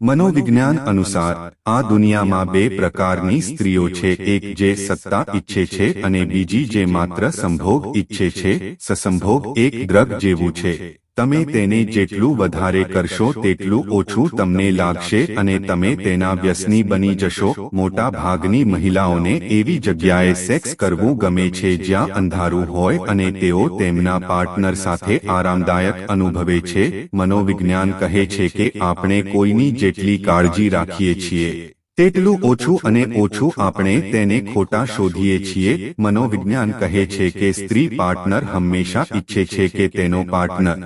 મનોવિજ્ઞાન અનુસાર આ દુનિયામાં બે પ્રકારની સ્ત્રીઓ છે, એક જે સત્તા ઈચ્છે છે અને બીજી જે માત્ર સંભોગ ઈચ્છે છે. સસંભોગ એક ડ્રગ જેવું છે. તમે તેને જેટલું વધારે કરશો તેટલું ઓછું તમને લાગશે અને તમે તેના વ્યસની બની જશો. મોટા ભાગની મહિલાઓને એવી જગ્યાએ સેક્સ કરવું ગમે છે જ્યાં અંધારું હોય અને તેઓ તેમના પાર્ટનર સાથે આરામદાયક અનુભવે છે. મનોવિજ્ઞાન કહે છે કે આપણે કોઈની જેટલી કાળજી રાખીએ છીએ તેટલું ઓછું અને ઓછું આપણે તેને ખોટા શોધીએ છીએ. મનોવિજ્ઞાન કહે છે કે સ્ત્રી પાર્ટનર હંમેશા ઈચ્છે છે કે તેનો પાર્ટનર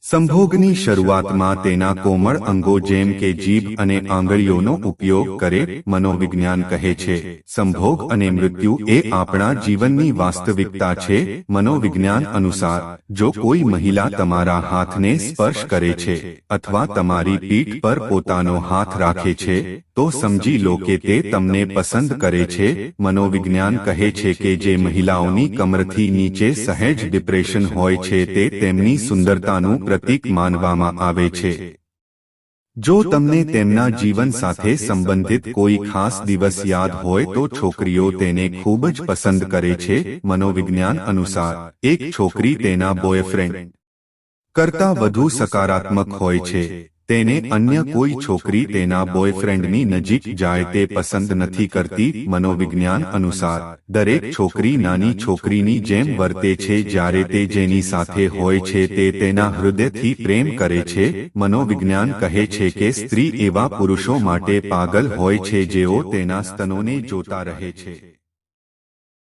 સંભોગની શરૂઆતમાં તેના કોમળ અંગો જેમ કે જીભ અને આંગળીઓનો ઉપયોગ કરે. મનોવિજ્ઞાન કહે છે સંભોગ અને મૃત્યુ એ આપણા જીવનની વાસ્તવિકતા છે. મનોવિજ્ઞાન અનુસાર જો કોઈ મહિલા તમારા હાથને સ્પર્શ કરે છે અથવા તમારી પીઠ પર પોતાનો હાથ રાખે છે તો સમજી લો કે તે તમને પસંદ કરે છે. મનોવિજ્ઞાન કહે છે કે જે મહિલાઓની કમરથી નીચે સહેજ ડિપ્રેશન હોય છે તે તેમની સુંદરતાનું પ્રતીક માનવામાં આવે છે. જો તમને તેમના જીવન સાથે સંબંધિત કોઈ ખાસ દિવસ યાદ હોય તો છોકરીઓ તેને ખૂબ જ પસંદ કરે છે. મનોવિજ્ઞાન અનુસાર એક છોકરી તેના બોયફ્રેન્ડ કરતાં વધુ સકારાત્મક હોય છે. તેને અન્ય કોઈ છોકરી તેના બોયફ્રેન્ડની નજીક જાય તે પસંદ નથી કરતી. મનોવિજ્ઞાન અનુસાર દરેક છોકરી નાની છોકરીની જેમ વર્તે છે જ્યારે તે જેની સાથે હોય છે તે તેના હૃદયથી પ્રેમ કરે છે. મનોવિજ્ઞાન કહે છે કે સ્ત્રી એવા પુરુષો માટે પાગલ હોય છે જેઓ તેના સ્તનોને જોતા રહે છે.